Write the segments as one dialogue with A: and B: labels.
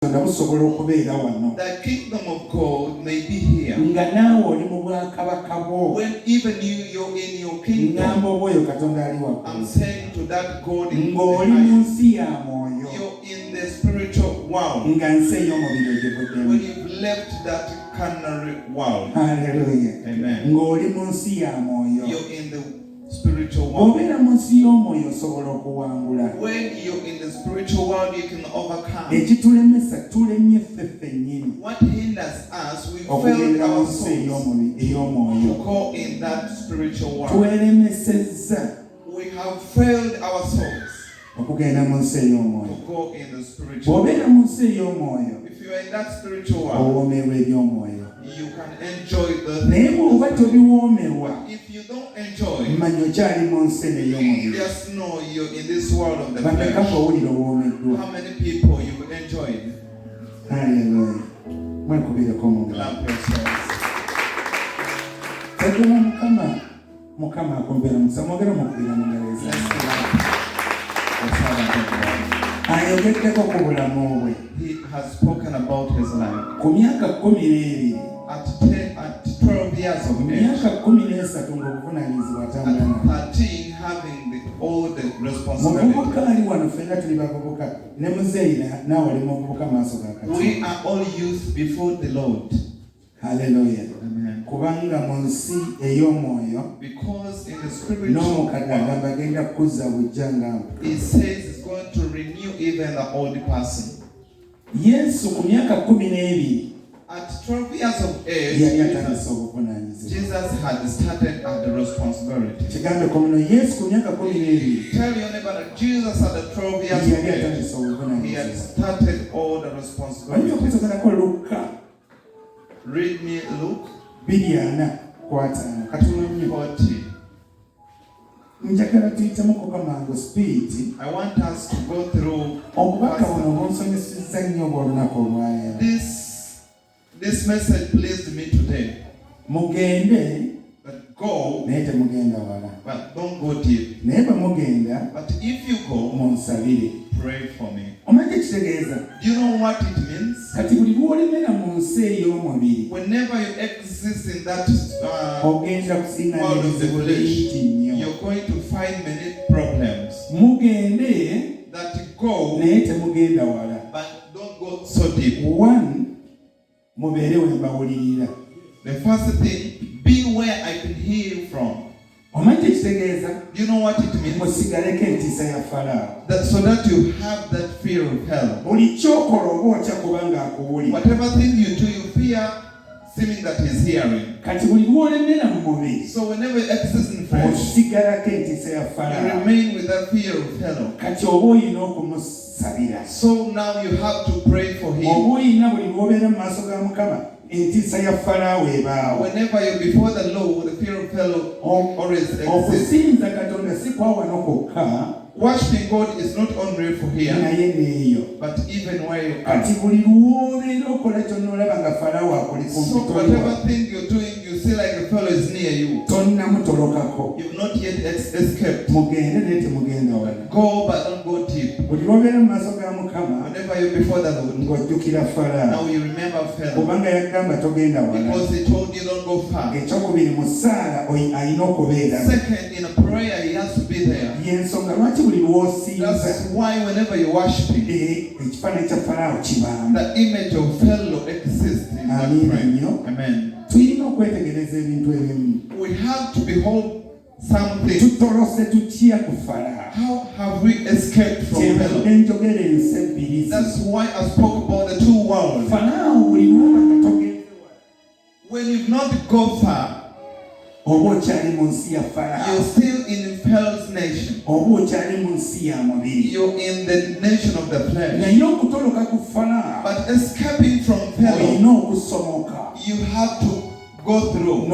A: The kingdom of God may be here. When even you're in your kingdom, I'm saying to that God in the highest, you're in the spiritual world. When you've left that carnal world. Hallelujah. Amen. You're in the spiritual world. When you're in the spiritual world, you can overcome. What hinders us, we failed our souls to go in that spiritual world. We have failed our souls to go in the spiritual world. If you are in that spiritual world, you can enjoy the things. If you don't enjoy, just know you're in this world of the flesh. How many people you will enjoy it?
B: Hallelujah.
A: Clap yourselves. He has spoken about his life. At 12 years of age, at 13 having all the responsibility. We are all youth before the Lord.
B: Hallelujah.
A: Amen. Because in the spiritual world, it says it's going to renew even the old person. At 12 years of age, Jesus had started at the responsibility. Tell your neighbor that Jesus at the 12 years of age, he had started all the responsibilities. Read me Luke 40.
B: I
A: want us to go through this message pleased me today. But go, but don't go deep. But if you go, pray for me. Do you know what it means? Whenever you exist in that world of the flesh, you're going to find many problems. That go, but don't go so deep. The first thing, be where I can hear you from. You know what it means? That so that you have that fear of hell. Whatever thing you do, you fear seeming that he's hearing. So whenever you exist in flesh, you remain with that fear of hell. So now you have to pray for him. Whenever you're before the Lord, the fear of hell always exists. Worshiping God is not only for here, but even where you are. So whatever thing you're doing, you see like a fellow is near you. You've not yet escaped. Go, but don't go deep. Whenever you're before the Lord, now you remember fellow. Because he told you don't go far. Second, in a prayer, he has to be there. That's why whenever you're worshiping, the image of fellow exists in that prayer. Amen. We have to behold something. How have we escaped from hell? That's why I spoke about the two worlds. When you've not gone far, you're still in hell's nation. You're in the nation of the flesh. But escaping from hell, you have to go through. And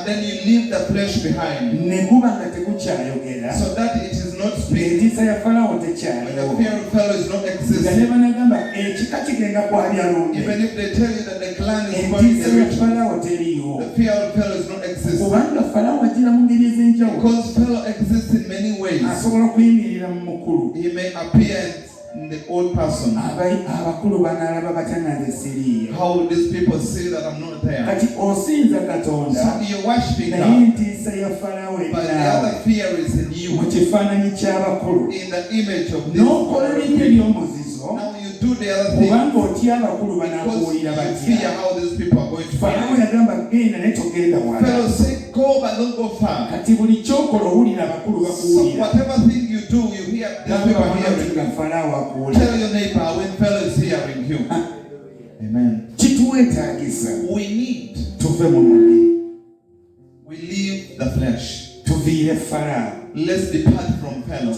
A: then you leave the flesh behind. So that it is not speaking. When the fear of hell is not existing. Even if they tell you that the clan is going in the direction, the fear of hell is not existing. Because hell exists in many ways. He may appear the old person. How will these people see that I'm not there? So you're worshiping God, but the other fear is in you, in the image of this. Now you do the other thing because you fear how these people are going to behave. Pharaoh said, go but don't go far. So whatever thing you do, you hear these people hearing you. Tell your neighbor when Pharaoh is hearing you. Amen. We need to leave the flesh. Let's depart from Pharaoh.